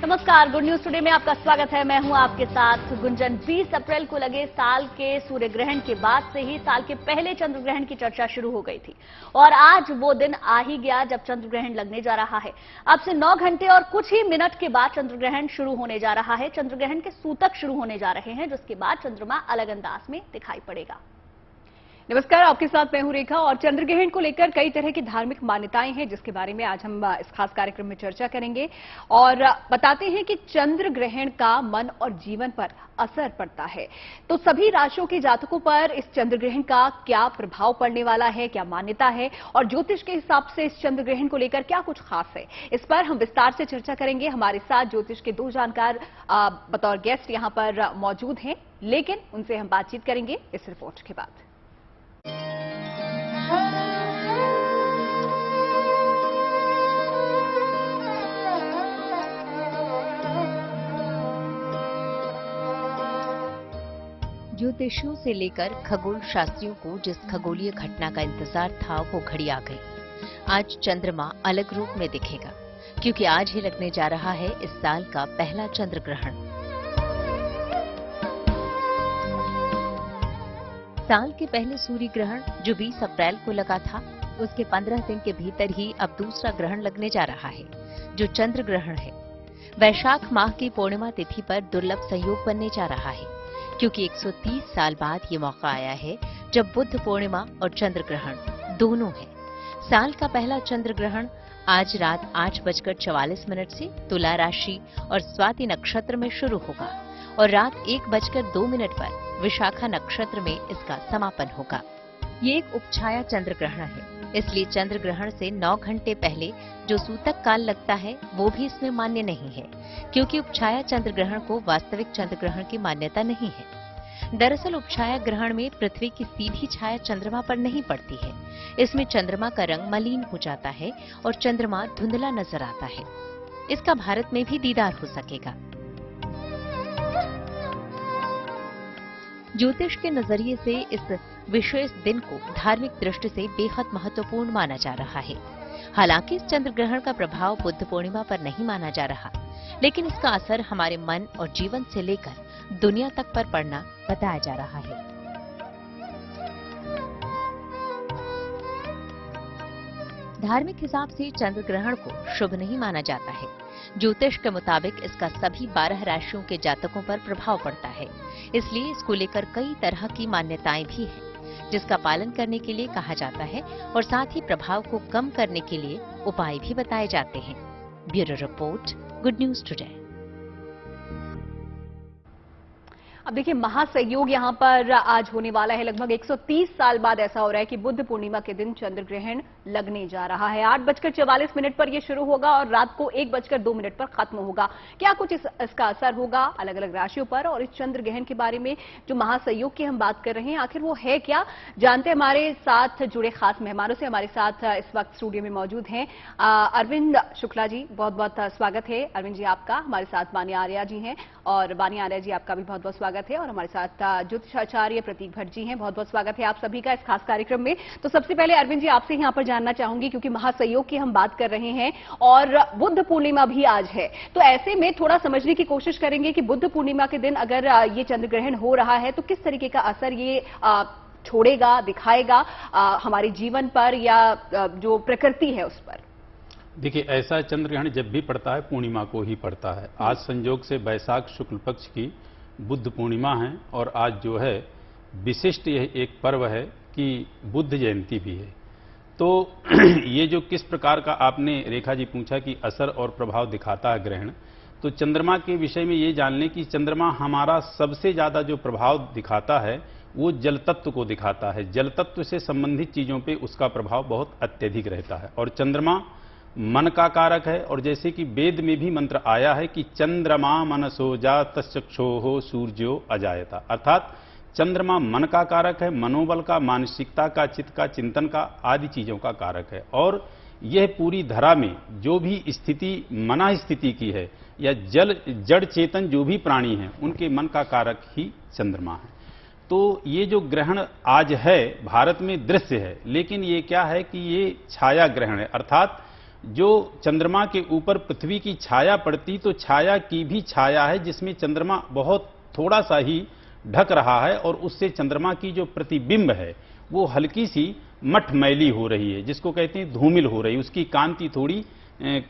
नमस्कार, good news today में आपका स्वागत है। मैं हूं आपके साथ गुंजन। 20 अप्रैल को लगे साल के सूर्य ग्रहण के बाद से ही साल के पहले चंद्र ग्रहण की चर्चा शुरू हो गई थी और आज वो दिन आ ही गया जब चंद्र ग्रहण लगने जा रहा है। अब से 9 घंटे और कुछ ही मिनट के बाद चंद्र ग्रहण शुरू होने जा रहा है। चंद्र ग्रहण के सूतक शुरू होने जा रहे हैं, जिसके बाद चंद्रमा अलग अंदाज में दिखाई पड़ेगा। नमस्कार, आपके साथ मैं हूं रेखा और चंद्र ग्रहण को लेकर कई तरह की धार्मिक मान्यताएं हैं, जिसके बारे में आज हम इस खास कार्यक्रम में चर्चा करेंगे और बताते हैं कि चंद्र ग्रहण का मन और जीवन पर असर पड़ता है। तो सभी राशियों के जातकों पर इस चंद्र ग्रहण का क्या प्रभाव पड़ने वाला है, क्या मान्यता है और ज्योतिष के हिसाब से इस चंद्र ग्रहण को लेकर क्या कुछ खास है, इस पर हम विस्तार से चर्चा करेंगे। हमारे साथ ज्योतिष के 2 जानकार बतौर गेस्ट यहां पर मौजूद हैं, लेकिन उनसे हम बातचीत करेंगे इस रिपोर्ट के बाद। ज्योतिषियों से लेकर खगोल शास्त्रियों को जिस खगोलीय घटना का इंतजार था वो घड़ी आ गई। आज चंद्रमा अलग रूप में दिखेगा, क्योंकि आज ही लगने जा रहा है इस साल का पहला चंद्र ग्रहण। साल के पहले सूर्य ग्रहण जो 20 अप्रैल को लगा था, उसके 15 दिन के भीतर ही अब दूसरा ग्रहण लगने जा रहा है, जो चंद्र ग्रहण है। वैशाख माह की पूर्णिमा तिथि पर दुर्लभ संयोग बनने जा रहा है, क्योंकि 130 साल बाद ये मौका आया है जब बुद्ध पूर्णिमा और चंद्र ग्रहण दोनों है। साल का पहला चंद्र ग्रहण आज रात 8:44 से तुला राशि और स्वाति नक्षत्र में शुरू होगा और रात 1:02 पर विशाखा नक्षत्र में इसका समापन होगा। ये एक उपछाया चंद्र ग्रहण है, इसलिए चंद्र ग्रहण से 9 घंटे पहले जो सूतक काल लगता है वो भी इसमें मान्य नहीं है, क्योंकि उपछाया चंद्र ग्रहण को वास्तविक चंद्र ग्रहण की मान्यता नहीं है। दरअसल उपछाया ग्रहण में पृथ्वी की सीधी छाया चंद्रमा पर नहीं पड़ती है। इसमें चंद्रमा का रंग मलिन हो जाता है और चंद्रमा धुंधला नजर आता है। इसका भारत में भी दीदार हो सकेगा। ज्योतिष के नजरिए से इस विशेष दिन को धार्मिक दृष्टि से बेहद महत्वपूर्ण माना जा रहा है। हालांकि इस चंद्र ग्रहण का प्रभाव बुद्ध पूर्णिमा पर नहीं माना जा रहा, लेकिन इसका असर हमारे मन और जीवन से लेकर दुनिया तक पर पड़ना बताया जा रहा है। धार्मिक हिसाब से चंद्र ग्रहण को शुभ नहीं माना जाता है। ज्योतिष के मुताबिक इसका सभी 12 राशियों के जातकों पर प्रभाव पड़ता है, इसलिए इसको लेकर कई तरह की मान्यताएं भी हैं, जिसका पालन करने के लिए कहा जाता है और साथ ही प्रभाव को कम करने के लिए उपाय भी बताए जाते हैं। Bureau report, good news today. अब देखिए, महासंयोग यहाँ पर आज होने वाला है। लगभग 130 साल बाद ऐसा हो रहा है कि बुद्ध पूर्णिमा के दिन चंद्र ग्रहण लगने जा रहा है। 8:44 पर यह शुरू होगा और रात को 1:02 पर खत्म होगा। क्या कुछ इसका असर होगा अलग अलग राशियों पर, और इस चंद्र ग्रहण के बारे में जो महासंयोग की हम बात कर रहे हैं, आखिर वो है क्या, जानते हैं हमारे साथ जुड़े खास मेहमानों से। हमारे साथ इस वक्त स्टूडियो में मौजूद हैं अरविंद शुक्ला जी, बहुत बहुत स्वागत है अरविंद जी आपका। हमारे साथ बानी आर्या जी हैं और बानी आर्या जी आपका भी बहुत बहुत स्वागत है। और हमारे साथ ज्योतिषाचार्य प्रतीक भट्ट जी हैं, बहुत बहुत स्वागत है आप सभी का इस खास कार्यक्रम में। तो सबसे पहले अरविंद जी आपसे यहां पर जानना चाहूंगी, क्योंकि महासंयोग की हम बात कर रहे हैं और बुद्ध पूर्णिमा भी आज है, तो ऐसे में थोड़ा समझने की कोशिश करेंगे कि बुद्ध पूर्णिमा के दिन अगर ये चंद्र ग्रहण हो रहा है तो किस तरीके का असर ये छोड़ेगा, दिखाएगा हमारे जीवन पर या जो प्रकृति है उस पर। देखिए, ऐसा चंद्र ग्रहण जब भी पड़ता है पूर्णिमा को ही पड़ता है। आज संयोग से वैशाख शुक्ल पक्ष की बुद्ध पूर्णिमा है और आज जो है विशिष्ट यह एक पर्व है कि बुद्ध जयंती भी है। तो ये जो किस प्रकार का आपने रेखा जी पूछा कि असर और प्रभाव दिखाता है ग्रहण, तो चंद्रमा के विषय में ये जान लें कि चंद्रमा हमारा सबसे ज्यादा जो प्रभाव दिखाता है वो जल तत्व को दिखाता है। जल तत्व से संबंधित चीजों पे उसका प्रभाव बहुत अत्यधिक रहता है और चंद्रमा मन का कारक है। और जैसे कि वेद में भी मंत्र आया है कि चंद्रमा मनसो जात चक्षोः सूर्यो अजायता, अर्थात चंद्रमा मन का कारक है, मनोबल का, मानसिकता का, चित्त का, चिंतन का, आदि चीजों का कारक है। और यह पूरी धरा में जो भी स्थिति मना स्थिति की है या जड़ चेतन जो भी प्राणी हैं उनके मन का कारक ही चंद्रमा है। तो ये जो ग्रहण आज है भारत में दृश्य है, लेकिन ये क्या है कि ये छाया ग्रहण है, अर्थात जो चंद्रमा के ऊपर पृथ्वी की छाया पड़ती, तो छाया की भी छाया है जिसमें चंद्रमा बहुत थोड़ा सा ही ढक रहा है और उससे चंद्रमा की जो प्रतिबिंब है वो हल्की सी मठमैली हो रही है, जिसको कहते हैं धूमिल हो रही है, उसकी कांति थोड़ी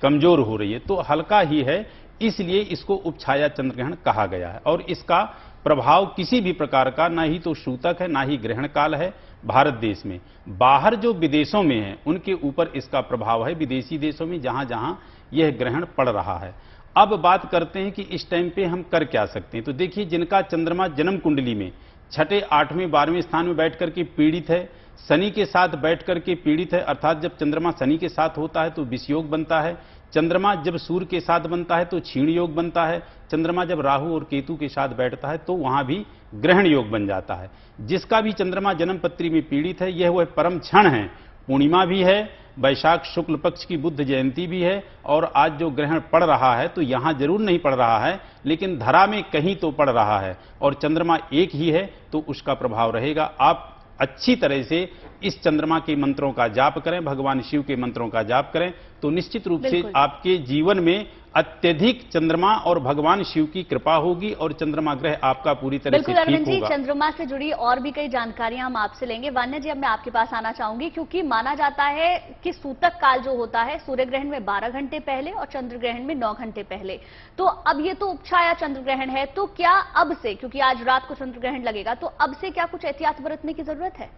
कमजोर हो रही है, तो हल्का ही है, इसलिए इसको उपछाया चंद्रग्रहण कहा गया है। और इसका प्रभाव किसी भी प्रकार का ना ही तो सूतक है ना ही ग्रहण काल है भारत देश में। बाहर जो विदेशों में है उनके ऊपर इसका प्रभाव है, विदेशी देशों में जहां जहां यह ग्रहण पड़ रहा है। अब बात करते हैं कि इस टाइम पे हम कर क्या सकते हैं। तो देखिए, जिनका चंद्रमा जन्म कुंडली में छठे, 8वें, 12वें स्थान में बैठ करके पीड़ित है, शनि के साथ बैठ करके पीड़ित है, अर्थात जब चंद्रमा शनि के साथ होता है तो विष योग बनता है, चंद्रमा जब सूर्य के साथ बनता है तो क्षीण योग बनता है, चंद्रमा जब राहु और केतु के साथ बैठता है तो वहां भी ग्रहण योग बन जाता है। जिसका भी चंद्रमा जन्म पत्री में पीड़ित है, यह वह परम क्षण है, पूर्णिमा भी है, वैशाख शुक्ल पक्ष की बुद्ध जयंती भी है, और आज जो ग्रहण पड़ रहा है तो यहां जरूर नहीं पड़ रहा है लेकिन धरा में कहीं तो पड़ रहा है, और चंद्रमा एक ही है तो उसका प्रभाव रहेगा। आप अच्छी तरह से इस चंद्रमा के मंत्रों का जाप करें, भगवान शिव के मंत्रों का जाप करें, तो निश्चित रूप से आपके जीवन में अत्यधिक चंद्रमा और भगवान शिव की कृपा होगी और चंद्रमा ग्रह आपका पूरी तरह से ठीक होगा। अरविंद जी, चंद्रमा से जुड़ी और भी कई जानकारियां हम आपसे लेंगे। वान्या जी, अब मैं आपके पास आना चाहूंगी, क्योंकि माना जाता है कि सूतक काल जो होता है सूर्य ग्रहण में 12 घंटे पहले और चंद्र ग्रहण में 9 घंटे पहले, तो अब ये तो उपछाया चंद्र ग्रहण है, तो क्या अब से, क्योंकि आज रात को चंद्र ग्रहण लगेगा, तो अब से क्या कुछ एहतियात बरतने की जरूरत है?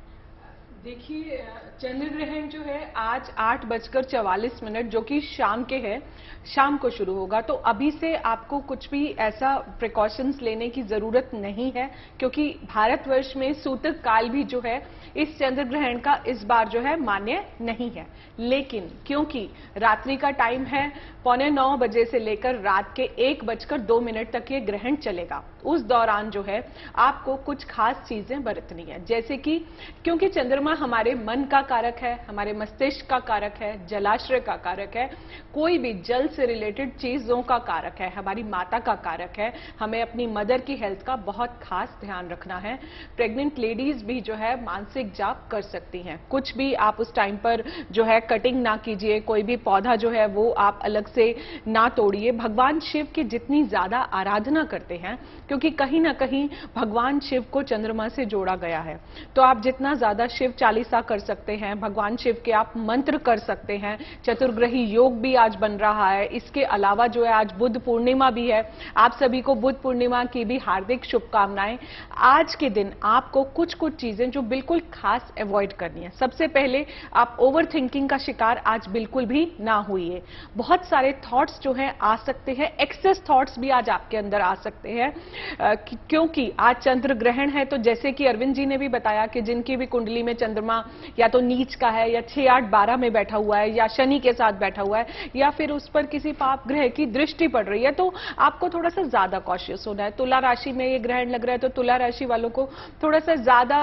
देखिए, चंद्र ग्रहण जो है आज 8:44 जो कि शाम के है, शाम को शुरू होगा, तो अभी से आपको कुछ भी ऐसा प्रिकॉशंस लेने की जरूरत नहीं है, क्योंकि भारतवर्ष में सूतक काल भी जो है इस चंद्र ग्रहण का इस बार जो है मान्य नहीं है। लेकिन क्योंकि रात्रि का टाइम है, 8:45 बजे से लेकर रात के 1:02 तक ये ग्रहण चलेगा, उस दौरान जो है आपको कुछ खास चीजें बरतनी है, जैसे कि क्योंकि चंद्रमा हमारे मन का कारक है, हमारे मस्तिष्क का कारक है, जलाश्रय का कारक है, कोई भी जल से रिलेटेड चीजों का कारक है, हमारी माता का कारक है, हमें अपनी मदर की हेल्थ का बहुत खास ध्यान रखना है। प्रेग्नेंट लेडीज भी जो है मानसिक जाप कर सकती हैं, कुछ भी आप उस टाइम पर जो है कटिंग ना कीजिए, कोई भी पौधा जो है वो आप अलग से ना तोड़िए। भगवान शिव की जितनी ज्यादा आराधना करते हैं, क्योंकि कहीं ना कहीं भगवान शिव को चंद्रमा से जोड़ा गया है, तो आप जितना ज्यादा शिव चालीसा कर सकते हैं, भगवान शिव के आप मंत्र कर सकते हैं। चतुर्ग्रही योग भी आज बन रहा है। इसके अलावा जो है आज बुद्ध पूर्णिमा भी है, आप सभी को बुद्ध पूर्णिमा की भी हार्दिक शुभकामनाएं। आज के दिन आपको कुछ कुछ चीजें जो बिल्कुल खास अवॉइड करनी है। सबसे पहले आप ओवर थिंकिंग का शिकार आज बिल्कुल भी ना होइए। बहुत सारे थॉट्स जो हैं आ सकते हैं, एक्सेस थॉट्स भी आज आपके अंदर आ सकते हैं, क्योंकि आज चंद्र ग्रहण है। तो जैसे कि अरविंद जी ने भी बताया कि जिनकी भी कुंडली में चंद्रमा या तो नीच का है या 6, 8, 12 में बैठा हुआ है या शनि के साथ बैठा हुआ है या फिर उस पर किसी पाप ग्रह की दृष्टि पड़ रही है, तो आपको थोड़ा सा ज्यादा कॉशियस होना है। तुला राशि में ये ग्रहण लग रहा है तो तुला राशि वालों को थोड़ा सा ज्यादा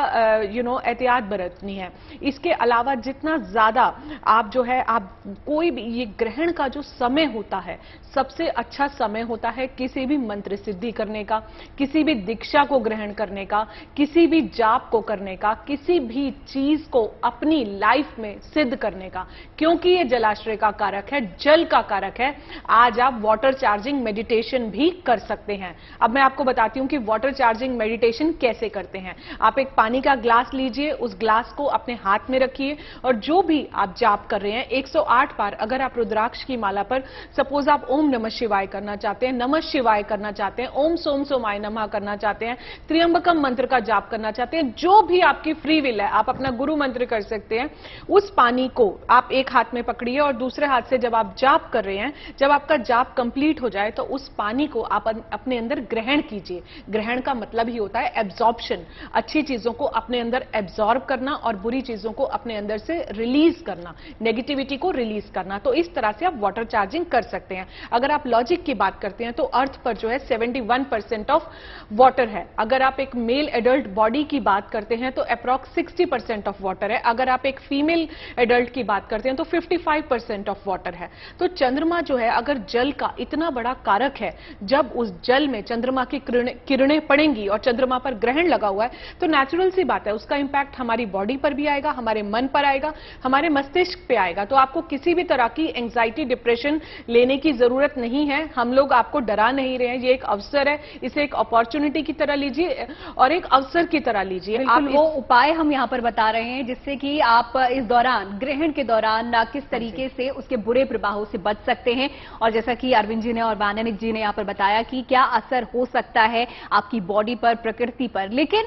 एहतियात बरतनी है। इसके अलावा जितना ज्यादा आप जो है आप कोई भी, ये ग्रहण का जो समय होता है सबसे अच्छा समय होता है किसी भी मंत्र सिद्धि करने का, किसी भी दीक्षा को ग्रहण करने का, किसी भी जाप को करने का, किसी भी चीज को अपनी लाइफ में सिद्ध करने का, क्योंकि ये जलाश्रय का कारक है, जल का कारक है। आज आप वाटर चार्जिंग मेडिटेशन भी कर सकते हैं। अब मैं आपको बताती हूं कि वाटर चार्जिंग मेडिटेशन कैसे करते हैं। आप एक पानी का ग्लास लीजिए, उस ग्लास को अपने हाथ में रखिए और जो भी आप जाप कर रहे हैं 108 बार, अगर आप रुद्राक्ष की माला पर सपोज आप ओम नमः शिवाय करना चाहते हैं, नमः शिवाय करना चाहते हैं, ओम सोम सोमाय नमः करना चाहते हैं, त्र्यंबकम मंत्र का जाप करना चाहते हैं, जो भी आपकी फ्री विल है, आप अपना गुरु मंत्र कर सकते हैं। उस पानी को आप एक हाथ में पकड़िए और दूसरे हाथ से जब आप जाप कर रहे हैं, जब आपका जाप कंप्लीट हो जाए तो उस पानी को आप अपने अंदर ग्रहण कीजिए। ग्रहण का मतलब ही होता है एब्जॉर्प्शन, अच्छी चीजों को अपने अंदर एब्जॉर्ब करना और बुरी चीजों को अपने अंदर से रिलीज करना, नेगेटिविटी को रिलीज करना। तो इस तरह से आप वाटर चार्जिंग कर सकते हैं। अगर आप लॉजिक की बात करते हैं तो अर्थ पर जो है 71% ऑफ वाटर है। अगर आप एक मेल एडल्ट बॉडी की बात करते हैं तो अप्रॉक्स 60% 50% ऑफ वाटर है। अगर आप एक फीमेल एडल्ट की बात करते हैं तो 55% ऑफ वाटर है। तो चंद्रमा जो है अगर जल का इतना बड़ा कारक है, जब उस जल में चंद्रमा की किरणें पड़ेंगी और चंद्रमा पर ग्रहण लगा हुआ है, तो नेचुरल सी बात है उसका इंपैक्ट हमारी बॉडी पर भी आएगा, हमारे मन पर आएगा, हमारे मस्तिष्क पे आएगा। तो आपको किसी भी तरह की एंजाइटी, डिप्रेशन लेने की जरूरत नहीं है। हम लोग आपको डरा नहीं रहे हैं, ये एक अवसर है, इसे एक अपॉर्चुनिटी की तरह लीजिए और एक अवसर की तरह लीजिए। आप वो उपाय हम यहाँ पर बता रहे हैं जिससे कि आप इस दौरान, ग्रहण के दौरान किस तरीके से उसके बुरे प्रभावों से बच सकते हैं। और जैसा कि अरविंद जी ने और वाननिक जी ने यहाँ पर बताया कि क्या असर हो सकता है आपकी बॉडी पर, प्रकृति पर। लेकिन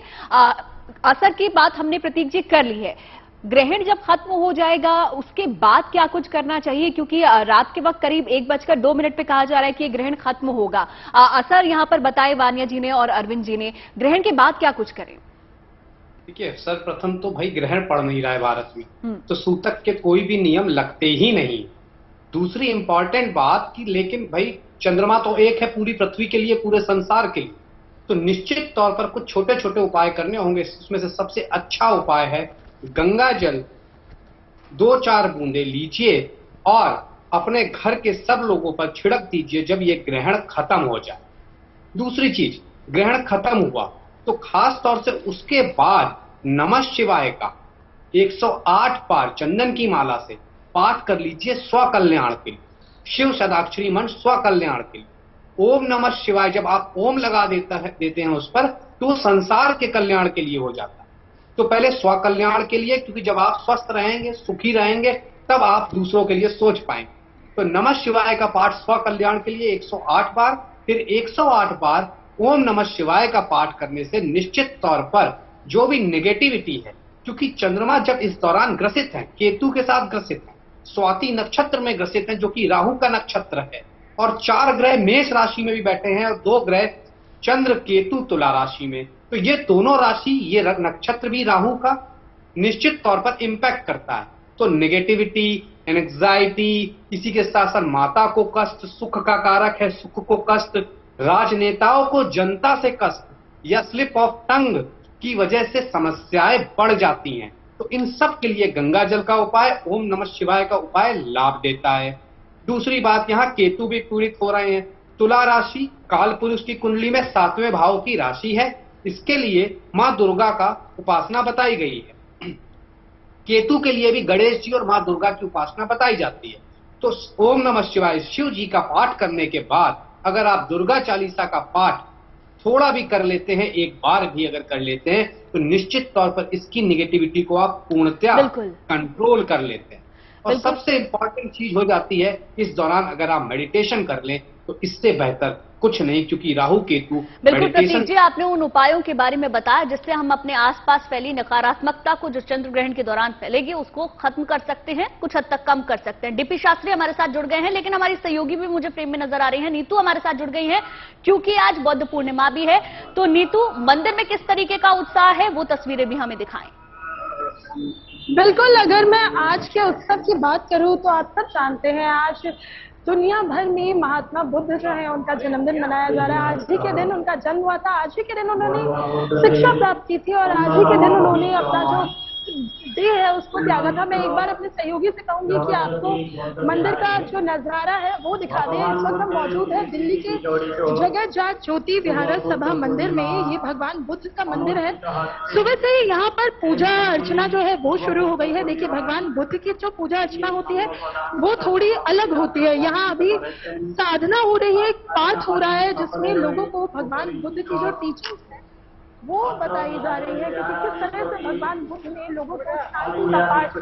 असर की बात हमने प्रतीक जी कर ली है, ग्रहण जब खत्म हो जाएगा उसके बाद क्या कुछ करना चाहिए, क्योंकि रात के वक्त करीब 1:02 पे कहा जा रहा है कि ग्रहण खत्म होगा। असर यहां पर बताए वानिया जी ने और अरविंद जी ने, ग्रहण के बाद क्या कुछ करें? देखिए, सर्वप्रथम तो भाई ग्रहण पड़ नहीं रहा है भारत में, तो सूतक के कोई भी नियम लगते ही नहीं। दूसरी इंपॉर्टेंट बात कि लेकिन भाई चंद्रमा तो एक है पूरी पृथ्वी के लिए, पूरे संसार के लिए, तो निश्चित तौर पर कुछ छोटे छोटे उपाय करने होंगे। इसमें से सबसे अच्छा उपाय है गंगा जल 2-4 बूंदे लीजिए और अपने घर के सब लोगों पर छिड़क दीजिए जब ये ग्रहण खत्म हो जाए। दूसरी चीज, ग्रहण खत्म हुआ तो खास तौर से उसके बाद नमः शिवाय का 108 बार चंदन की माला से पाठ कर लीजिए स्व कल्याण के लिए, शिव सदाक्षरी मंत्र स्व कल्याण के लिए। ओम नमः शिवाय जब आप ओम लगा देते हैं उस पर, तो संसार के कल्याण के लिए हो जाता है। तो पहले स्व कल्याण के लिए, क्योंकि जब आप स्वस्थ रहेंगे, सुखी रहेंगे, तब आप दूसरों के लिए सोच पाएंगे। तो नमः शिवाय का पाठ स्व कल्याण के लिए 108 बार, फिर 108 बार ओम नमः शिवाय का पाठ करने से निश्चित तौर पर जो भी नेगेटिविटी है, क्योंकि चंद्रमा जब इस दौरान ग्रसित है, केतु के साथ ग्रसित है, स्वाति नक्षत्र में ग्रसित है जो कि राहु का नक्षत्र है, और 4 ग्रह मेष राशि में भी बैठे हैं और 2 ग्रह चंद्र केतु तुला राशि में, तो ये दोनों राशि, ये नक्षत्र भी राहु का निश्चित तौर पर इंपैक्ट करता है। तो नेगेटिविटी, एंजाइटी, इसी के साथ साथ माता को कष्ट, सुख का कारक है, सुख को कष्ट, राजनेताओं को जनता से कष्ट या स्लिप ऑफ टंग की वजह से समस्याएं बढ़ जाती हैं। तो इन सब के लिए गंगा जल का उपाय, ओम नमः शिवाय का उपाय लाभ देता है। दूसरी बात, यहाँ केतु भी पीड़ित हो रहे हैं। तुला राशि काल पुरुष की कुंडली में 7वें भाव की राशि है, इसके लिए माँ दुर्गा का उपासना बताई गई है। केतु के लिए भी गणेश जी और माँ दुर्गा की उपासना बताई जाती है। तो ओम नमः शिवाय शिव जी का पाठ करने के बाद अगर आप दुर्गा चालीसा का पाठ थोड़ा भी कर लेते हैं, एक बार भी अगर कर लेते हैं, तो निश्चित तौर पर इसकी निगेटिविटी को आप पूर्णतः कंट्रोल कर लेते हैं। और सबसे इंपॉर्टेंट चीज हो जाती है इस दौरान अगर आप मेडिटेशन कर लें तो इससे बेहतर कुछ नहीं, क्योंकि राहु केतु बिल्कुल। प्रतीक जी, आपने उन उपायों के बारे में बताया जिससे हम अपने आसपास फैली नकारात्मकता को जो चंद्र ग्रहण के दौरान फैलेगी उसको खत्म कर सकते हैं, कुछ हद तक कम कर सकते हैं। डीपी शास्त्री हमारे साथ जुड़ गए हैं, लेकिन हमारी सहयोगी भी मुझे फ्रेम में नजर आ रही है। नीतू हमारे साथ जुड़ गई है क्योंकि आज बुद्ध पूर्णिमा भी है। तो नीतू, मंदिर में किस तरीके का उत्साह है, वो तस्वीरें भी हमें दिखाएं। बिल्कुल, अगर मैं आज के उत्सव की बात करूं तो आप सब जानते हैं आज दुनिया भर में महात्मा बुद्ध जो है उनका जन्मदिन मनाया जा रहा है। आज ही के दिन उनका जन्म हुआ था, आज ही के दिन उन्होंने शिक्षा प्राप्त की थी और आज ही के दिन उन्होंने अपना जो देह है उसको त्यागा था। मैं एक बार अपने सहयोगी से कहूंगी कि आपको मंदिर का जो नजारा है वो दिखा दें। इस वक्त हम मौजूद है दिल्ली के जगत जात ज्योति विहार सभा मंदिर में। ये भगवान बुद्ध का मंदिर है। सुबह से यहाँ पर पूजा अर्चना जो है वो शुरू हो गई है। देखिए, भगवान बुद्ध की जो पूजा अर्चना होती है वो थोड़ी अलग होती है। यहाँ अभी साधना हो रही है, पाठ हो रहा है जिसमें लोगों को भगवान बुद्ध की जो टीचिंग्स है वो बताई जा रही है, क्योंकि किस तरह से भगवान बुद्ध ने लोगों को शांति का पाठ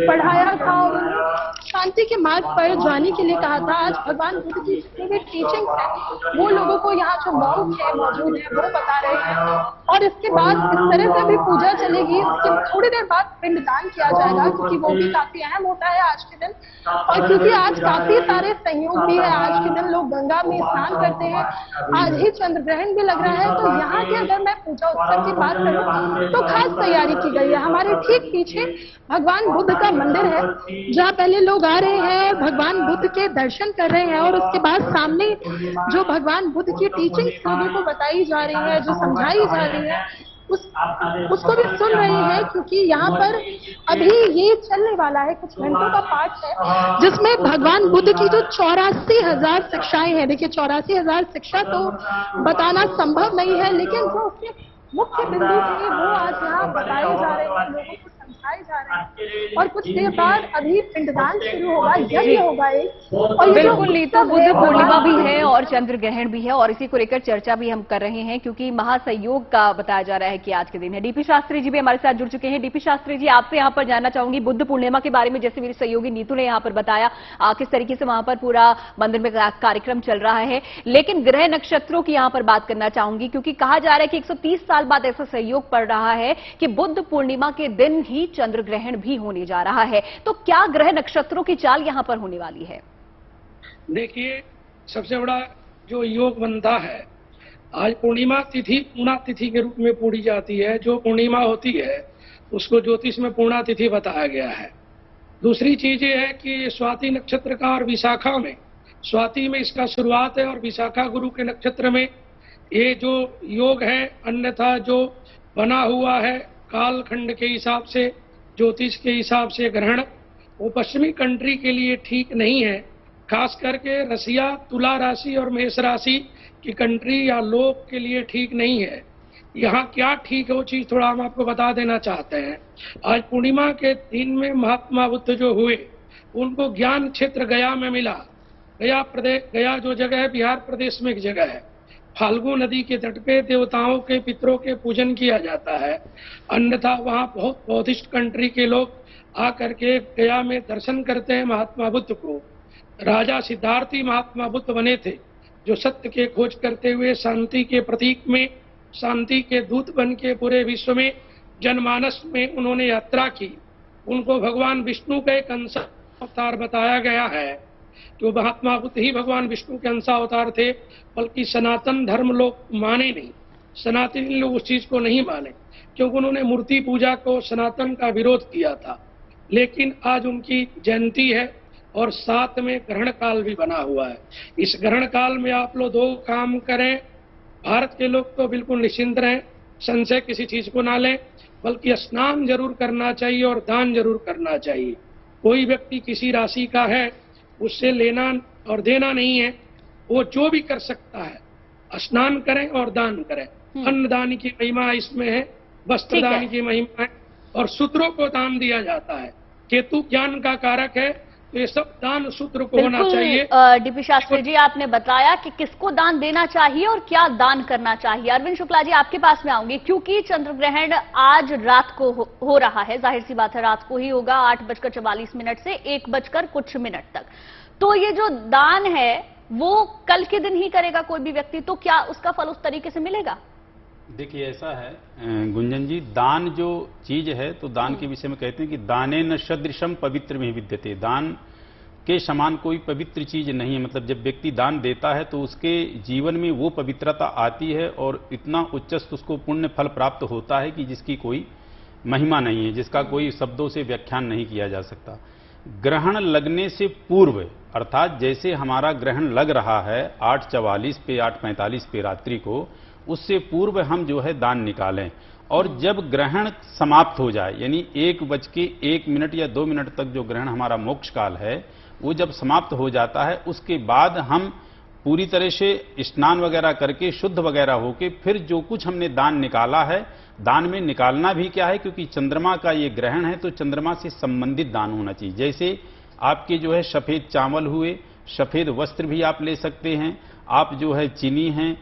पढ़ाया था और उन्हें शांति के मार्ग पर जाने के लिए कहा था। आज भगवान बुद्ध की जितनी भी टीचिंग्स है वो लोगों को यहाँ जो मॉन्क है मौजूद है वो बता रहे हैं। और इसके बाद इस तरह से भी पूजा चलेगी। उसके थोड़ी देर बाद पिंडदान किया जाएगा, क्योंकि वो भी काफी अहम होता है आज के दिन। और क्योंकि आज काफी सारे संयोग भी है, आज के दिन लोग गंगा में स्नान करते हैं, आज ही चंद्र ग्रहण भी लग रहा है। तो यहाँ की अगर मैं पूजा उत्सव की बात करूं तो खास तैयारी की गई है। हमारे ठीक पीछे भगवान बुद्ध का मंदिर है, जहाँ पहले लोग आ रहे हैं, भगवान बुद्ध के दर्शन कर रहे हैं और उसके बाद सामने जो भगवान बुद्ध की टीचिंग्स लोगों को बताई जा रही है, जो समझाई जा रही है, उसको भी सुन रहे हैं, क्योंकि यहाँ पर अभी ये चलने वाला है, कुछ घंटों का पाठ है जिसमें भगवान बुद्ध की जो 84,000 शिक्षाएं हैं। देखिए 84,000 शिक्षा तो बताना संभव नहीं है, लेकिन जो उसके मुख्य बिंदु थे वो आज यहाँ बताए जा रहे हैं, लोगों को समझाए जा रहे हैं। और कुछ देर बाद अभी पिंडदान शुरू होगा, यज्ञ होगा एक, और बिल्कुल नहीं तो बुद्ध पूर्णिमा भी है और चंद्र ग्रहण भी है, और इसी को लेकर चर्चा भी हम कर रहे हैं, क्योंकि महासंयोग का बताया जा रहा है कि आज के दिन है। डीपी शास्त्री जी भी हमारे साथ जुड़ चुके हैं। डीपी शास्त्री जी, आपसे यहाँ पर जानना चाहूंगी बुद्ध पूर्णिमा के बारे में। जैसे मेरी सहयोगी नीतू ने यहाँ पर बताया किस तरीके से वहां पर पूरा मंदिर में कार्यक्रम चल रहा है, लेकिन ग्रह नक्षत्रों की यहाँ पर बात करना चाहूंगी, क्योंकि कहा जा रहा है कि 130 साल बाद ऐसा सहयोग पड़ रहा है कि बुद्ध पूर्णिमा के दिन ही चंद्र ग्रहण भी होने जा रहा है। तो क्या ग्रह नक्षत्रों की चाल यहां पर होने वाली है? देखिए, सबसे बड़ा जो योग बनता है, आज पूर्णिमा तिथि पूर्णा तिथि के रूप में पूरी जाती है। जो पूर्णिमा होती है उसको ज्योतिष में पूर्णा तिथि बताया गया है। दूसरी चीज ये है कि स्वाति नक्षत्र का और विशाखा में, स्वाति में इसका शुरुआत है और विशाखा गुरु के नक्षत्र में ये जो योग है, अन्यथा जो बना हुआ है कालखंड के हिसाब से, ज्योतिष के हिसाब से ग्रहण, वो पश्चिमी कंट्री के लिए ठीक नहीं है। खास करके रसिया, तुला राशि और मेष राशि की कंट्री या लोग के लिए ठीक नहीं है। यहाँ क्या ठीक है वो चीज थोड़ा हम आपको बता देना चाहते हैं। आज पूर्णिमा के दिन में महात्मा बुद्ध जो हुए, उनको ज्ञान क्षेत्र गया में मिला। गया प्रदेश, गया जो जगह है बिहार प्रदेश में एक जगह है। फाल्गु नदी के तट पे देवताओं के, पितरों के पूजन किया जाता है। अन्यथा वहाँ बहुत बौद्धिस्ट कंट्री के लोग आकर के गया में दर्शन करते हैं महात्मा बुद्ध को। राजा सिद्धार्थी महात्मा बुद्ध बने थे, जो सत्य के खोज करते हुए शांति के प्रतीक में, शांति के दूत बन के पूरे विश्व में जनमानस में उन्होंने यात्रा की। उनको भगवान विष्णु का एक अंश अवतार बताया गया है। जो महात्मा बुद्ध ही भगवान विष्णु के अंशावतार थे, बल्कि सनातन धर्म लोग माने नहीं, सनातनी लोग उस चीज को नहीं माने, क्योंकि उन्होंने मूर्ति पूजा को, सनातन का विरोध किया था। लेकिन आज उनकी जयंती है और साथ में ग्रहण काल भी बना हुआ है। इस ग्रहण काल में आप लोग दो काम करें। भारत के लोग तो बिल्कुल निश्चिंत रहें, संशय किसी चीज को ना लें, बल्कि स्नान जरूर करना चाहिए और दान जरूर करना चाहिए। कोई व्यक्ति किसी राशि का है, उससे लेना और देना नहीं है, वो जो भी कर सकता है, स्नान करें और दान करें। अन्नदान की महिमा इसमें है, वस्त्र दान की महिमा है, और सूत्रों को दान दिया जाता है। केतु ज्ञान का कारक है, तो ये सब दान सूत्र को होना चाहिए। डीपी शास्त्री जी, आपने बताया कि किसको दान देना चाहिए और क्या दान करना चाहिए। अरविंद शुक्ला जी, आपके पास में आऊंगी, क्योंकि चंद्र ग्रहण आज रात को हो रहा है, जाहिर सी बात है रात को ही होगा, 8:44 से 1 कुछ मिनट तक। तो ये जो दान है वो कल के दिन ही करेगा कोई भी व्यक्ति, तो क्या उसका फल उस तरीके से मिलेगा? देखिए, ऐसा है गुंजन जी, दान जो चीज है, तो दान के विषय में कहते हैं कि दाने न सदृशम पवित्र में विद्यते। दान के समान कोई पवित्र चीज नहीं है। मतलब जब व्यक्ति दान देता है तो उसके जीवन में वो पवित्रता आती है और इतना उच्चस्त उसको पुण्य फल प्राप्त होता है कि जिसकी कोई महिमा नहीं है, जिसका कोई शब्दों से व्याख्यान नहीं किया जा सकता। ग्रहण लगने से पूर्व, अर्थात जैसे हमारा ग्रहण लग रहा है 8:44 पे, 8:45 पे रात्रि को, उससे पूर्व हम जो है दान निकालें। और जब ग्रहण समाप्त हो जाए, यानी 1:01 या 2 मिनट तक जो ग्रहण हमारा मोक्ष काल है, वो जब समाप्त हो जाता है, उसके बाद हम पूरी तरह से स्नान वगैरह करके, शुद्ध वगैरह होके, फिर जो कुछ हमने दान निकाला है, दान में निकालना भी क्या है, क्योंकि चंद्रमा का ये ग्रहण है, तो चंद्रमा से संबंधित दान होना चाहिए। जैसे आपके जो है सफेद चावल हुए, सफेद वस्त्र भी आप ले सकते हैं, आप जो है चीनी हैं,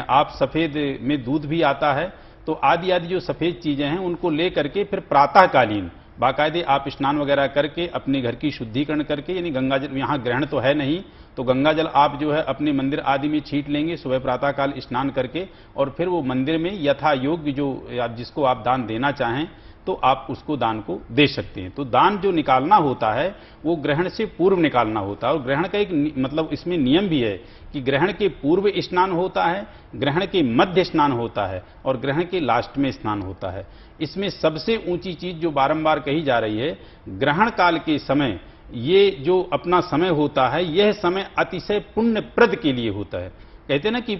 आप सफेद में दूध भी आता है, तो आदि आदि जो सफेद चीजें हैं उनको ले करके फिर प्रातःकालीन बाकायदे आप स्नान वगैरह करके अपने घर की शुद्धिकरण करके, यानी गंगा जल, यहाँ ग्रहण तो है नहीं तो गंगा जल आप जो है अपने मंदिर आदि में छींट लेंगे सुबह प्रातःकाल स्नान करके, और फिर वो मंदिर में यथा योग्य जो जिसको आप दान देना चाहें तो आप उसको दान को दे सकते हैं। तो दान जो निकालना होता है वो ग्रहण से पूर्व निकालना होता है, और ग्रहण का एक मतलब इसमें नियम भी है कि ग्रहण के पूर्व स्नान होता है, ग्रहण के मध्य स्नान होता है और ग्रहण के लास्ट में स्नान होता है। इसमें सबसे ऊंची चीज जो बारंबार कही जा रही है, ग्रहण काल के समय ये जो अपना समय होता है, यह समय अतिशय पुण्यप्रद के लिए होता है। कहते हैं ना कि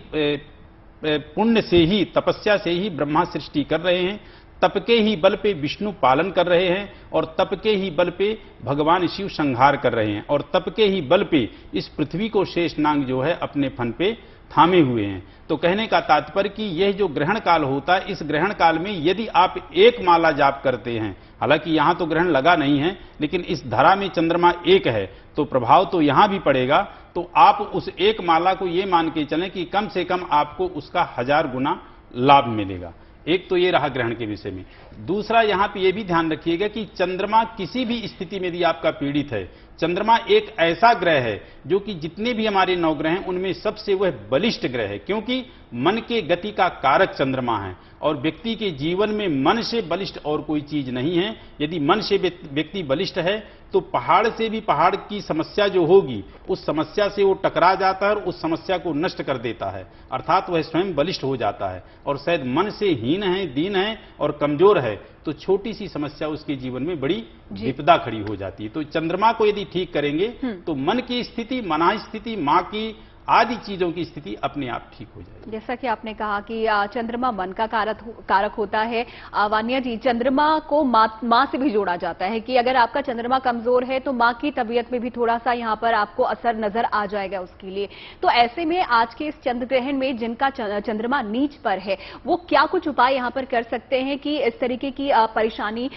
पुण्य से ही, तपस्या से ही ब्रह्मा सृष्टि कर रहे हैं, तप के ही बल पे विष्णु पालन कर रहे हैं, और तप के ही बल पे भगवान शिव संहार कर रहे हैं, और तप के ही बल पे इस पृथ्वी को शेषनाग जो है अपने फन पे थामे हुए हैं। तो कहने का तात्पर्य कि यह जो ग्रहण काल होता है, इस ग्रहण काल में यदि आप एक माला जाप करते हैं, हालांकि यहां तो ग्रहण लगा नहीं है, लेकिन इस धरा में चंद्रमा एक है तो प्रभाव तो यहां भी पड़ेगा, तो आप उस एक माला को यह मान के चलें कि कम से कम आपको उसका 1000 गुना लाभ मिलेगा। एक तो ये रहा ग्रहण के विषय में। दूसरा, यहां पे ये भी ध्यान रखिएगा कि चंद्रमा किसी भी स्थिति में यदि आपका पीड़ित है, चंद्रमा एक ऐसा ग्रह है जो कि जितने भी हमारे नवग्रह हैं उनमें सबसे वह बलिष्ठ ग्रह है, क्योंकि मन के गति का कारक चंद्रमा है, और व्यक्ति के जीवन में मन से बलिष्ठ और कोई चीज नहीं है। यदि मन से व्यक्ति बलिष्ठ है तो पहाड़ से भी, पहाड़ की समस्या जो होगी उस समस्या से वो टकरा जाता है और उस समस्या को नष्ट कर देता है, अर्थात वह स्वयं बलिष्ठ हो जाता है। और शायद मन से हीन है, दीन है और कमजोर है तो छोटी सी समस्या उसके जीवन में बड़ी विपदा खड़ी हो जाती है। तो चंद्रमा को यदि ठीक करेंगे तो मन की स्थिति, मना स्थिति, मां की आदि चीजों की स्थिति अपने आप ठीक हो जाएगी। जैसा कि आपने कहा कि चंद्रमा मन का कारक होता है। वानिया जी, चंद्रमा को माँ से भी जोड़ा जाता है कि अगर आपका चंद्रमा कमजोर है तो माँ की तबीयत में भी थोड़ा सा यहाँ पर आपको असर नजर आ जाएगा उसके लिए। तो ऐसे में आज के इस चंद्र ग्रहण में जिनका चंद्रमा नीच पर है वो क्या कुछ उपाय यहाँ पर कर सकते हैं कि इस तरीके की परेशानी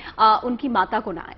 उनकी माता को ना आए?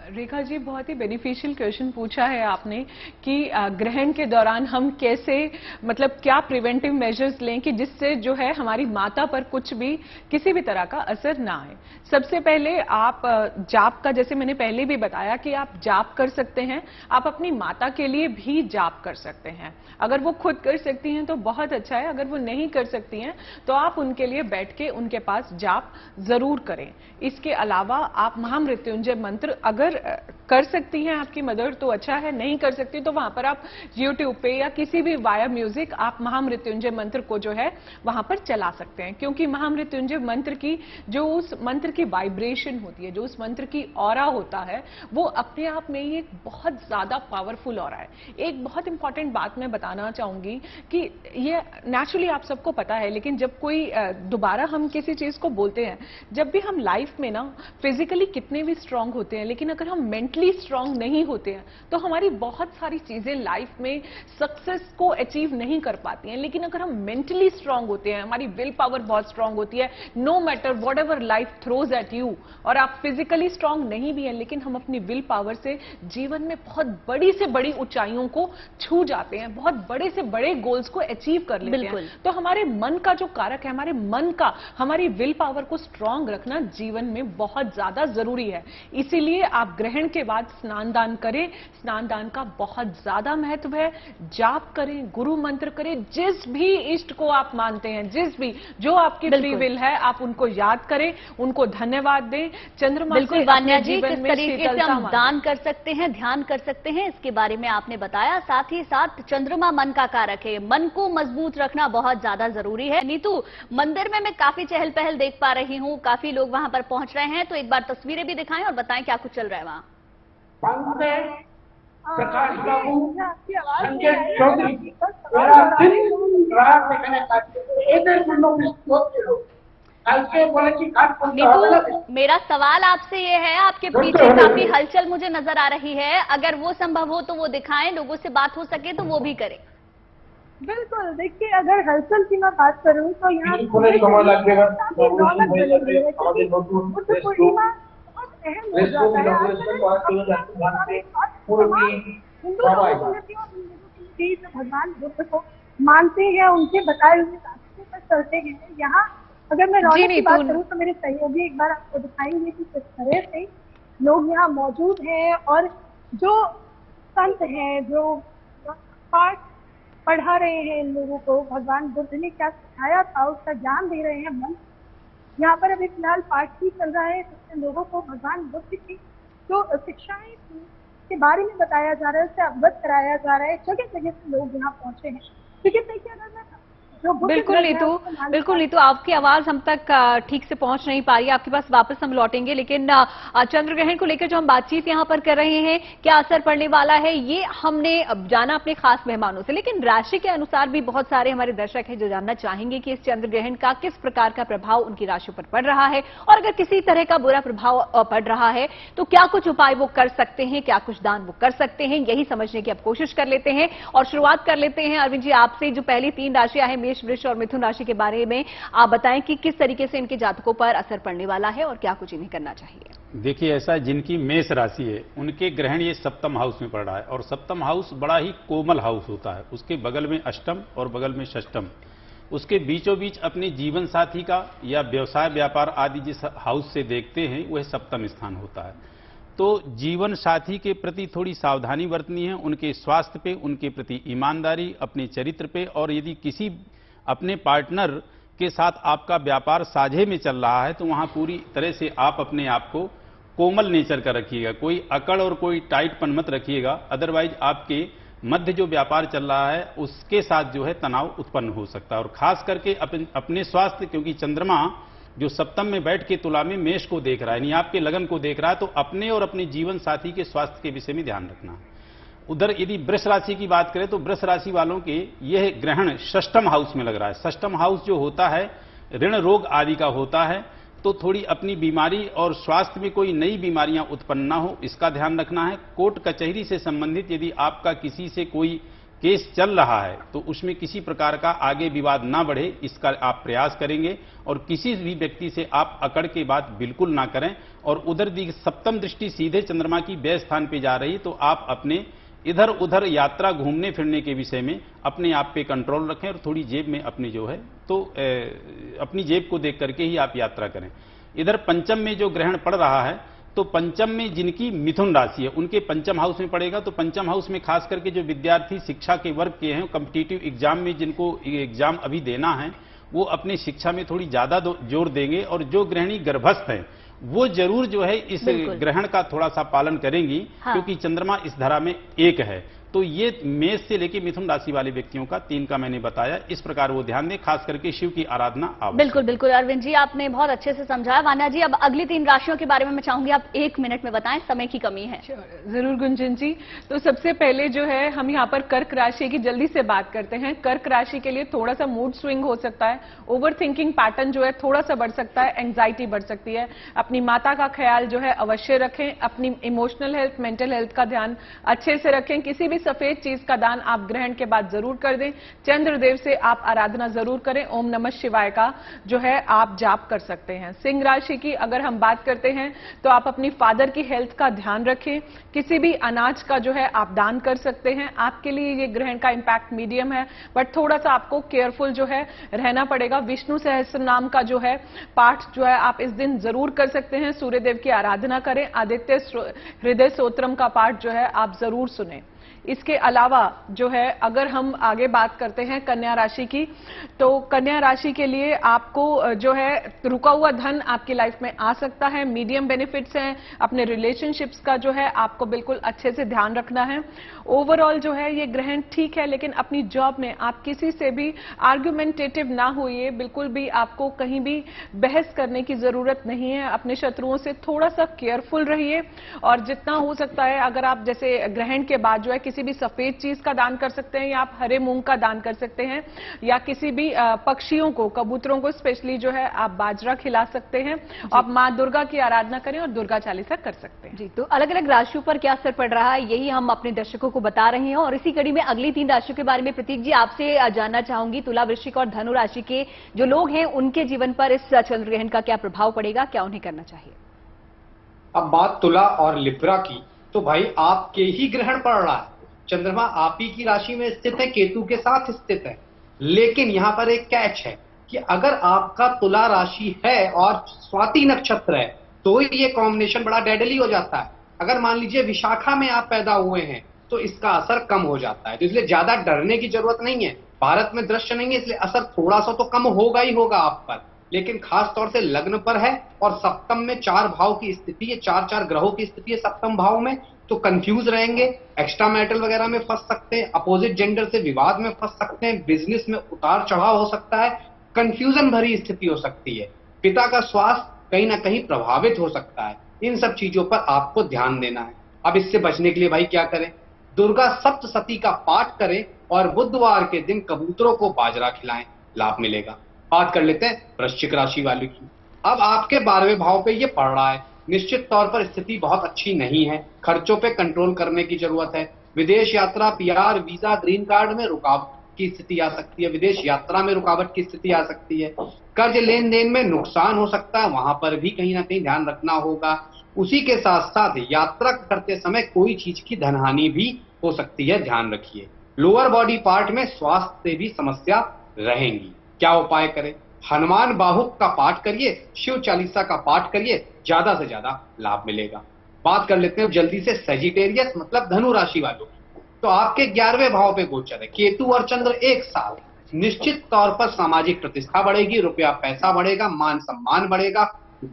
रेखा जी, बहुत ही बेनिफिशियल क्वेश्चन पूछा है आपने कि ग्रहण के दौरान हम कैसे, मतलब क्या प्रिवेंटिव मेजर्स लें कि जिससे जो है हमारी माता पर कुछ भी, किसी भी तरह का असर ना आए। सबसे पहले आप जाप का, जैसे मैंने पहले भी बताया कि आप जाप कर सकते हैं, आप अपनी माता के लिए भी जाप कर सकते हैं। अगर वो खुद कर सकती हैं तो बहुत अच्छा है, अगर वो नहीं कर सकती हैं तो आप उनके लिए बैठ के उनके पास जाप जरूर करें। इसके अलावा आप महामृत्युंजय मंत्र अगर कर सकती हैं आपकी मदर तो अच्छा है, नहीं कर सकती तो वहां पर आप YouTube पे या किसी भी वाया म्यूजिक आप महामृत्युंजय मंत्र को जो है वहां पर चला सकते हैं, क्योंकि महामृत्युंजय मंत्र की जो उस मंत्र की वाइब्रेशन होती है, जो उस मंत्र की ऑरा होता है, वो अपने आप में ही एक बहुत ज्यादा पावरफुल ऑरा है। एक बहुत इंपॉर्टेंट बात मैं बताना चाहूंगी कि ये नेचुरली आप सबको पता है, लेकिन जब कोई दोबारा हम किसी चीज को बोलते हैं, जब भी हम लाइफ में ना फिजिकली कितने भी स्ट्रांग होते हैं, लेकिन अगर हम मेंटली स्ट्रांग नहीं होते हैं तो हमारी बहुत सारी चीजें लाइफ में सक्सेस को अचीव नहीं कर पाती हैं। लेकिन अगर हम मेंटली स्ट्रांग होते हैं, हमारी विल पावर बहुत स्ट्रांग होती है, no matter whatever life throws at you, और आप फिजिकली स्ट्रांग नहीं भी हैं लेकिन हम अपनी विल पावर से जीवन में बहुत बड़ी से बड़ी ऊंचाइयों को छू जाते हैं, बहुत बड़े से बड़े गोल्स को अचीव कर लेते हैं। तो हमारे मन का जो कारक है, हमारे मन का, हमारी विल पावर को स्ट्रांग रखना जीवन में बहुत ज्यादा जरूरी है। इसीलिए आप ग्रहण के बाद स्नान दान करें, स्नान दान का बहुत ज्यादा महत्व है। जाप करें, गुरु मंत्र करें, जिस भी इष्ट को आप मानते हैं, जिस भी जो आपकी फ्री विल है आप उनको याद करें, उनको धन्यवाद दें। चंद्रमा बिल्कुल वान्या जी, किस तरीके से हम दान कर सकते हैं, ध्यान कर सकते हैं, इसके बारे में आपने बताया। साथ ही साथ चंद्रमा मन का कारक है, मन को मजबूत रखना बहुत ज्यादा जरूरी है। नीतू, मंदिर में मैं काफी चहल पहल देख पा रही हूँ, काफी लोग वहां पर पहुंच रहे हैं, तो एक बार तस्वीरें भी दिखाएं और बताएं क्या कुछ चल रहा है वहां। प्रकाश बाबू, संजय चौधरी, मेरा दिन रात देखने का नीतू, मेरा सवाल आपसे ये है, आपके पीछे काफी हलचल मुझे नजर आ रही है, अगर वो संभव हो तो वो दिखाएं, लोगों से बात हो सके तो वो भी करें। बिल्कुल, देखिए अगर हलचल की मैं बात करूं तो यहाँ अहम हो जाता है। भगवान बुद्ध को मानते हैं, उनके बताए हुए रास्ते पर चलते हैं। यहाँ अगर मैं रौनक की बात करूँ तो मेरे सहयोगी एक बार आपको दिखाएंगे कि किस तरह से लोग यहाँ मौजूद हैं और जो संत हैं, जो पाठ पढ़ा रहे हैं इन लोगों को, भगवान बुद्ध ने क्या सिखाया था उसका ज्ञान दे रहे हैं। मन यहाँ पर अभी फिलहाल पाठ ही चल रहा है, जिससे लोगों को भगवान बुद्ध की जो शिक्षाएं थी के बारे में बताया जा रहा है, उससे अवगत कराया जा रहा है। जगह जगह से लोग यहाँ पहुंचे हैं। क्योंकि देखिए, अगर मैं जो बुध बिल्कुल ग्रह है, नीतू, उसको मान बिल्कुल नीतू, आपकी आवाज हम तक ठीक से पहुंच नहीं पा रही है, आपके पास वापस हम लौटेंगे, लेकिन चंद्र ग्रहण को लेकर जो हम बातचीत यहां पर कर रहे हैं, क्या असर पड़ने वाला है, ये हमने जाना अपने खास मेहमानों से, लेकिन राशि के अनुसार भी बहुत सारे हमारे दर्शक हैं जो जानना चाहेंगे कि इस चंद्र ग्रहण का किस प्रकार का प्रभाव उनकी राशि पर पड़ रहा है, और अगर किसी तरह का बुरा प्रभाव पड़ रहा है तो क्या कुछ उपाय वो कर सकते हैं, क्या कुछ दान वो कर सकते हैं, यही समझने की अब कोशिश कर लेते हैं। और शुरुआत कर लेते हैं अरविंद जी आपसे, जो पहली 3 राशियां हैं मेष, वृष और मिथुन राशि के बारे में आप बताएं कि किस तरीके से इनके जातकों पर असर पड़ने वाला है और क्या कुछ इन्हें करना चाहिए। देखिए, ऐसा जिनकी मेष राशि है उनके ग्रहण ये सप्तम हाउस में पड़ रहा है, और सप्तम हाउस बड़ा ही कोमल हाउस होता है, उसके बगल में अष्टम और बगल में षष्टम, उसके बीचों बीच अपने जीवन साथी का या व्यवसाय व्यापार आदि जिस हाउस से देखते हैं वह सप्तम स्थान होता है। तो जीवन साथी के प्रति थोड़ी सावधानी बरतनी है, उनके स्वास्थ्य पे, उनके प्रति ईमानदारी, अपने चरित्र पे, और यदि किसी अपने पार्टनर के साथ आपका व्यापार साझे में चल रहा है तो वहां पूरी तरह से आप अपने आप को कोमल नेचर का रखिएगा, कोई अकड़ और कोई टाइटपन मत रखिएगा, अदरवाइज आपके मध्य जो व्यापार चल रहा है उसके साथ जो है तनाव उत्पन्न हो सकता है। और खास करके अपने स्वास्थ्य, क्योंकि चंद्रमा जो सप्तम में बैठ के तुला में मेष को देख रहा है, यानी आपके लगन को देख रहा है, तो अपने और अपने जीवन साथी के स्वास्थ्य के विषय में ध्यान रखना है। उधर यदि वृष राशि की बात करें तो वृष राशि वालों के यह ग्रहण षष्टम हाउस में लग रहा है। षष्टम हाउस जो होता है ऋण रोग आदि का होता है, तो थोड़ी अपनी बीमारी और स्वास्थ्य में कोई नई बीमारियां उत्पन्न ना हो इसका ध्यान रखना है। कोर्ट कचहरी से संबंधित यदि आपका किसी से कोई केस चल रहा है तो उसमें किसी प्रकार का आगे विवाद ना बढ़े इसका आप प्रयास करेंगे, और किसी भी व्यक्ति से आप अकड़ के बात बिल्कुल ना करें। और उधर सप्तम दृष्टि सीधे चंद्रमा की व्यय स्थान पे जा रही, तो आप अपने इधर उधर यात्रा घूमने फिरने के विषय में अपने आप पे कंट्रोल रखें, और थोड़ी जेब में अपनी जो है तो अपनी जेब को देख करके ही आप यात्रा करें। इधर पंचम में जो ग्रहण पड़ रहा है, तो पंचम में जिनकी मिथुन राशि है उनके पंचम हाउस में पड़ेगा, तो पंचम हाउस में खास करके जो विद्यार्थी शिक्षा के वर्ग के हैं, कॉम्पिटिटिव एग्जाम में जिनको एग्जाम अभी देना है, वो अपनी शिक्षा में थोड़ी ज्यादा जोर देंगे। और जो गृहिणी गर्भस्थ हैं वो जरूर जो है इस ग्रहण का थोड़ा सा पालन करेंगी, हाँ। क्योंकि चंद्रमा इस धरा में 1 है। तो ये मेष से लेकर मिथुन राशि वाले व्यक्तियों का 3 का मैंने बताया, इस प्रकार वो ध्यान दें, खास करके शिव की आराधना आवश्यक। बिल्कुल बिल्कुल अरविंद जी, आपने बहुत अच्छे से समझाया। वान्या जी, अब अगली 3 राशियों के बारे में मैं चाहूंगी आप 1 मिनट में बताएं, समय की कमी है। जरूर गुंजन जी, तो सबसे पहले जो है हम यहाँ पर कर्क राशि की जल्दी से बात करते हैं। कर्क राशि के लिए थोड़ा सा मूड स्विंग हो सकता है, ओवर थिंकिंग पैटर्न जो है थोड़ा सा बढ़ सकता है, एंग्जाइटी बढ़ सकती है। अपनी माता का ख्याल जो है अवश्य रखें, अपनी इमोशनल हेल्थ, मेंटल हेल्थ का ध्यान अच्छे से रखें। किसी भी सफेद चीज का दान आप ग्रहण के बाद जरूर कर दें। चंद्रदेव से आप आराधना जरूर करें, ओम नमः शिवाय का जो है आप जाप कर सकते हैं। सिंह राशि की अगर हम बात करते हैं तो आप अपनी फादर की हेल्थ का ध्यान रखें। किसी भी अनाज का जो है आप दान कर सकते हैं। आपके लिए ये ग्रहण का इंपैक्ट मीडियम है, बट थोड़ा सा आपको केयरफुल जो है रहना पड़ेगा। विष्णु सहस्त्र नाम का जो है पाठ जो है आप इस दिन जरूर कर सकते हैं। सूर्यदेव की आराधना करें। आदित्य हृदय स्तोत्रम का पाठ जो है आप जरूर सुने। इसके अलावा जो है अगर हम आगे बात करते हैं कन्या राशि की, तो कन्या राशि के लिए आपको जो है रुका हुआ धन आपकी लाइफ में आ सकता है। मीडियम बेनिफिट्स हैं। अपने रिलेशनशिप्स का जो है आपको बिल्कुल अच्छे से ध्यान रखना है। ओवरऑल जो है ये ग्रहण ठीक है, लेकिन अपनी जॉब में आप किसी से भी आर्ग्यूमेंटेटिव ना होइए। बिल्कुल भी आपको कहीं भी बहस करने की जरूरत नहीं है। अपने शत्रुओं से थोड़ा सा केयरफुल रहिए, और जितना हो सकता है अगर आप जैसे ग्रहण के बाद जो है किसी भी सफेद चीज का दान कर सकते हैं, या आप हरे मूंग का दान कर सकते हैं, या किसी भी पक्षियों को, कबूतरों को स्पेशली जो है आप बाजरा खिला सकते हैं। आप माँ दुर्गा की आराधना करें और दुर्गा चालीसा कर सकते हैं। जी, तो अलग अलग राशियों पर क्या असर पड़ रहा है यही हम अपने दर्शकों को बता रहे हैं, और इसी कड़ी में अगली 3 राशियों के बारे में प्रतीक जी आपसे जानना चाहूंगी। तुला, वृश्चिक और धनु राशि के जो लोग हैं उनके जीवन पर इस चंद्र ग्रहण का क्या प्रभाव पड़ेगा, क्या उन्हें करना चाहिए? अब बात तुला और लिब्रा की, तो भाई आपके ही ग्रहण पड़ रहा है। चंद्रमा आप ही की राशि में स्थित है, केतु के साथ स्थित है। लेकिन यहां पर एक कैच है कि अगर आपका तुला राशि है और स्वाति नक्षत्र है तो ये कॉम्बिनेशन बड़ा डेडली हो जाता है। अगर मान लीजिए विशाखा में आप पैदा हुए हैं तो इसका असर कम हो जाता है। तो इसलिए ज्यादा डरने की जरूरत नहीं है। भारत में दृश्य नहीं है, इसलिए असर थोड़ा सा तो कम होगा ही होगा आप पर, लेकिन खास तौर से लग्न पर है और सप्तम में 4 भाव की स्थिति है, 4 ग्रहों की स्थिति है सप्तम भाव में। तो कंफ्यूज रहेंगे, एक्स्ट्रा मैरिटल वगैरह में फंस सकते हैं, अपोजिट जेंडर से विवाद में फंस सकते हैं, बिजनेस में उतार चढ़ाव हो सकता है, कंफ्यूजन भरी स्थिति हो सकती है, पिता का स्वास्थ्य कहीं ना कहीं प्रभावित हो सकता है। इन सब चीजों पर आपको ध्यान देना है। अब इससे बचने के लिए भाई क्या करें? दुर्गा सप्तशती का पाठ करें और बुधवार के दिन कबूतरों को बाजरा खिलाएं, लाभ मिलेगा। बात कर लेते हैं वृश्चिक राशि वाले की। अब आपके 12वें भाव पे ये पड़ रहा है, निश्चित तौर पर स्थिति बहुत अच्छी नहीं है, खर्चों पे कंट्रोल करने की जरूरत है। विदेश यात्रा, पीआर, वीजा, ग्रीन कार्ड में रुकावट की स्थिति आ सकती है, विदेश यात्रा में रुकावट की स्थिति आ सकती है, कर्ज लेन देन में नुकसान हो सकता है, वहां पर भी कहीं ना कहीं ध्यान रखना होगा। उसी के साथ साथ यात्रा करते समय कोई चीज की धनहानि भी हो सकती है, ध्यान रखिए। लोअर बॉडी पार्ट में स्वास्थ्य से भी समस्या रहेंगी। क्या उपाय करें? हनुमान बाहुक का पाठ करिए, शिव चालीसा का पाठ करिए, ज्यादा से ज्यादा लाभ मिलेगा। बात कर लेते हैं जल्दी से सेजिटेरियस मतलब धनु राशि वालों की। तो आपके 11वें भाव पे गोचर है केतु और चंद्र एक साल, निश्चित तौर पर सामाजिक प्रतिष्ठा बढ़ेगी, रुपया पैसा बढ़ेगा, मान सम्मान बढ़ेगा,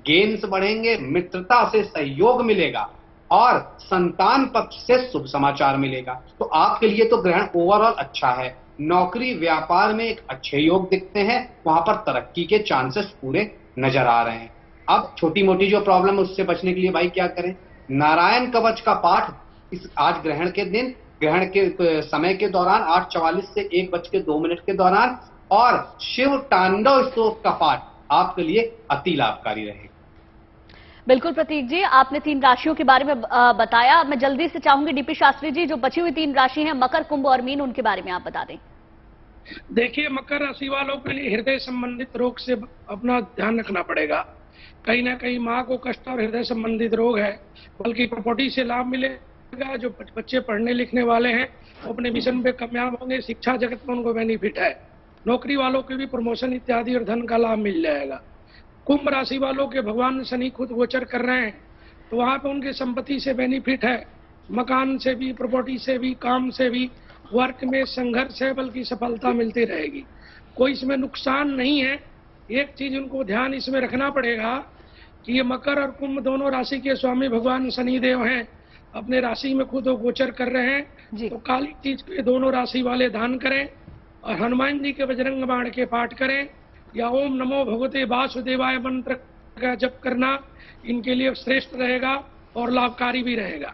गेम्स बढ़ेंगे, मित्रता से सहयोग मिलेगा और संतान पक्ष से शुभ समाचार मिलेगा। तो आपके लिए तो ग्रहण ओवरऑल अच्छा है। नौकरी व्यापार में एक अच्छे योग दिखते हैं, वहां पर तरक्की के चांसेस पूरे नजर आ रहे हैं। अब छोटी मोटी जो प्रॉब्लम है उससे बचने के लिए भाई क्या करें? नारायण कवच का पाठ इस आज ग्रहण के दिन, ग्रहण के समय के दौरान 8:44 से 1:02 के दौरान और शिव तांडव स्तोत्र का पाठ आपके लिए अति लाभकारी रहेगा। बिल्कुल प्रतीक जी, आपने 3 राशियों के बारे में बताया। मैं जल्दी से चाहूंगी डीपी शास्त्री जी, जो बची हुई 3 राशि हैं मकर, कुंभ और मीन, उनके बारे में आप बता दें। देखिए, मकर राशि वालों के लिए हृदय संबंधित रोग से अपना ध्यान रखना पड़ेगा। कहीं ना कहीं माँ को कष्ट और हृदय संबंधित रोग है, बल्कि प्रॉपर्टी से लाभ मिलेगा। जो बच्चे पढ़ने लिखने वाले हैं वो अपने मिशन पे कामयाब होंगे, शिक्षा जगत में उनको बेनिफिट है। नौकरी वालों के भी प्रमोशन इत्यादि और धन का लाभ मिल जाएगा। कुंभ राशि वालों के भगवान शनि खुद गोचर कर रहे हैं, तो वहाँ पे उनके संपत्ति से बेनिफिट है, मकान से भी, प्रॉपर्टी से भी, काम से भी। वर्क में संघर्ष है, बल्कि सफलता मिलती रहेगी, कोई इसमें नुकसान नहीं है। एक चीज उनको ध्यान इसमें रखना पड़ेगा कि ये मकर और कुंभ दोनों राशि के स्वामी भगवान शनिदेव हैं, अपने राशि में खुद गोचर कर रहे हैं। तो काली चीज के दोनों राशि वाले दान करें और हनुमान जी के बजरंग बाण के पाठ करें या ओम नमो भगवते वासुदेवाय मंत्र का जप करना इनके लिए श्रेष्ठ रहेगा और लाभकारी भी रहेगा।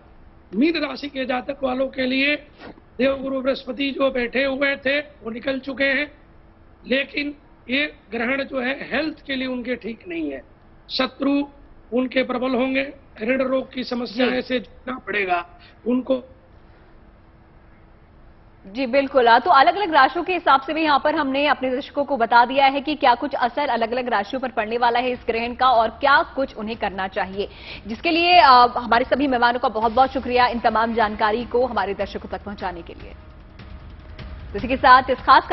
मीन राशि के जातक वालों के लिए देवगुरु बृहस्पति जो बैठे हुए थे वो निकल चुके हैं, लेकिन ये ग्रहण जो है हेल्थ के लिए उनके ठीक नहीं है। शत्रु उनके प्रबल होंगे, ऋण रोग की समस्या से जूझना पड़ेगा उनको। जी बिल्कुल। तो अलग अलग राशियों के हिसाब से भी यहाँ पर हमने अपने दर्शकों को बता दिया है कि क्या कुछ असर अलग अलग राशियों पर पड़ने वाला है इस ग्रहण का और क्या कुछ उन्हें करना चाहिए, जिसके लिए हमारे सभी मेहमानों का बहुत बहुत शुक्रिया इन तमाम जानकारी को हमारे दर्शकों तक पहुंचाने के लिए। इसी के साथ इस खास